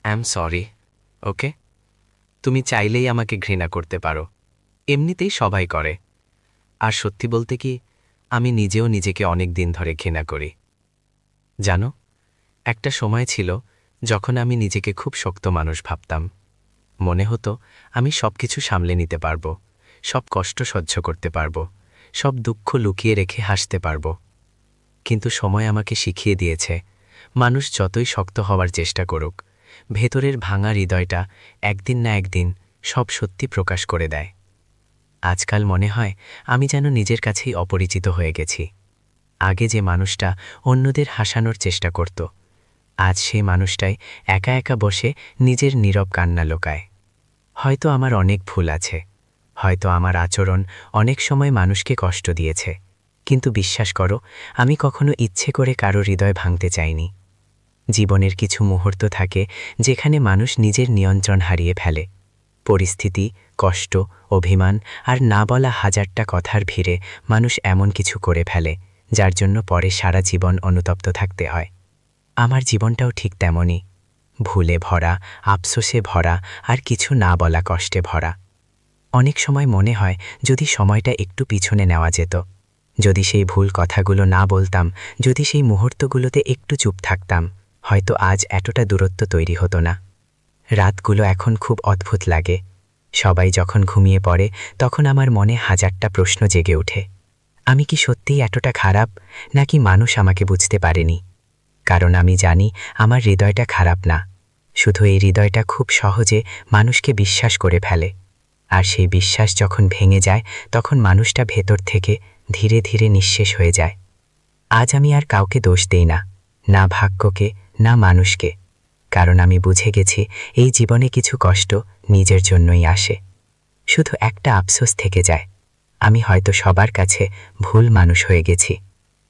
I am sorry. ওকে? তুমি চাইলেই আমাকে ঘৃণা করতে পারো। এমনিতেই সবাই করে। আর সত্যি বলতে কি, আমি নিজেও নিজেকে অনেক দিন ধরে ঘৃণা করি। জানো, একটা সময় ছিল যখন আমি নিজেকে খুব শক্ত মানুষ ভাবতাম। মনে হতো আমি সবকিছু সামলে নিতে পারবো, সব কষ্ট সহ্য করতে পারবো, সব দুঃখ লুকিয়ে রেখে হাসতে পারবো। কিন্তু সময় আমাকে শিখিয়ে দিয়েছে, মানুষ যতই শক্ত হওয়ার চেষ্টা করুক, ভেতরের ভাঙা হৃদয়টা একদিন না একদিন সব সত্যি প্রকাশ করে দেয়। আজকাল মনে হয় আমি যেন নিজের কাছেই অপরিচিত হয়ে গেছি। আগে যে মানুষটা অন্যদের হাসানোর চেষ্টা করত, আজ সেই মানুষটাই একা একা বসে নিজের নীরব কান্না লোকায়। হয়তো আমার অনেক ভুল আছে, হয়তো আমার আচরণ অনেক সময় মানুষকে কষ্ট দিয়েছে, কিন্তু বিশ্বাস করো, আমি কখনো ইচ্ছে করে কারো হৃদয় ভাঙতে চাইনি। জীবনের কিছু মুহূর্ত থাকে যেখানে মানুষ নিজের নিয়ন্ত্রণ হারিয়ে ফেলে। পরিস্থিতি, কষ্ট, অভিমান আর না বলা হাজারটা কথার ভিড়ে মানুষ এমন কিছু করে ফেলে যার জন্য পরে সারা জীবন অনুতপ্ত থাকতে হয়। আমার জীবনটাও ঠিক তেমনই, ভুলে ভরা, আফসোসে ভরা আর কিছু না বলা কষ্টে ভরা। অনেক সময় মনে হয় যদি সময়টা একটু পিছনে নেওয়া যেত, যদি সেই ভুল কথাগুলো না বলতাম, যদি সেই মুহূর্তগুলোতে একটু চুপ থাকতাম, হয়তো আজ এতটা দূরত্ব তৈরি হতো না। রাতগুলো এখন খুব অদ্ভুত লাগে। সবাই যখন ঘুমিয়ে পড়ে তখন আমার মনে হাজারটা প্রশ্ন জেগে ওঠে। আমি কি সত্যিই এতটা খারাপ, নাকি মানুষ আমাকে বুঝতে পারেনি? কারণ আমি জানি আমার হৃদয়টা খারাপ না, শুধু এই হৃদয়টা খুব সহজে মানুষকে বিশ্বাস করে ফেলে। আর সেই বিশ্বাস যখন ভেঙে যায় তখন মানুষটা ভেতর থেকে ধীরে ধীরে নিঃশেষ হয়ে যায়। আজ আমি আর কাউকে দোষ দেই না, না ভাগ্যকে, না মানুষকে। কারণ আমি বুঝে গেছি এই জীবনে কিছু কষ্ট নিজের জন্যই আসে। শুধু একটা আফসোস থেকে যায়, আমি হয়তো সবার কাছে ভুল মানুষ হয়ে গেছি।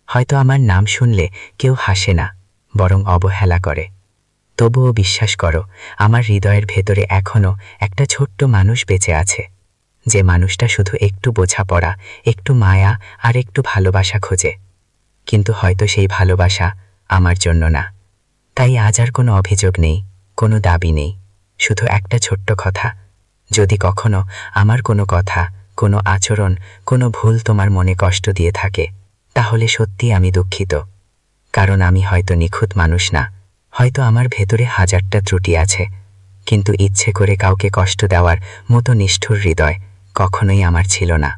হয়তো আমার নাম শুনলে কেউ হাসে না, বরং অবহেলা করে। তবুও বিশ্বাস করো, আমার হৃদয়ের ভেতরে এখনও একটা ছোট্ট মানুষ বেঁচে আছে, যে মানুষটা শুধু একটু বোঝাপড়া, একটু মায়া আর একটু ভালোবাসা খোঁজে। কিন্তু হয়তো সেই ভালোবাসা আমার জন্য না। তাই আজ আর কোনো অভিযোগ নেই, কোনো দাবি নেই, শুধু একটা ছোট্ট কথা। যদি কখনো আমার কোনো কথা, কোনো আচরণ, কোনো ভুল তোমার মনে কষ্ট দিয়ে থাকে, তাহলে সত্যি আমি দুঃখিত। কারণ আমি হয়তো নিখুঁত মানুষ না, হয়তো আমার ভেতরে হাজারটা ত্রুটি আছে, কিন্তু ইচ্ছে করে কাউকে কষ্ট দেওয়ার মতো নিষ্ঠুর হৃদয় কখনোই আমার ছিল না।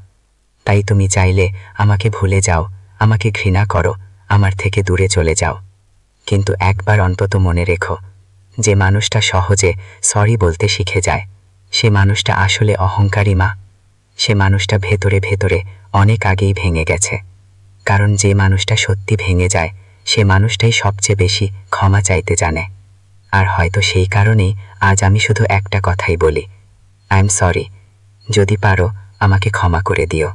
তাই তুমি চাইলে আমাকে ভুলে যাও, আমাকে ঘৃণা করো, আমার থেকে দূরে চলে যাও, কিন্তু একবার অন্তত মনে রেখো, যে মানুষটা সহজে সরি বলতে শিখে যায়, সে মানুষটা আসলে অহংকারী মা। সে মানুষটা ভেতরে ভেতরে অনেক আগেই ভেঙে গেছে। কারণ যে মানুষটা সত্যি ভেঙে যায়, সে মানুষটাই সবচেয়ে বেশি ক্ষমা চাইতে জানে। আর হয়তো সেই কারণেই আজ আমি শুধু একটা কথাই বলি, আই এম সরি। যদি পারো আমাকে ক্ষমা করে দিও।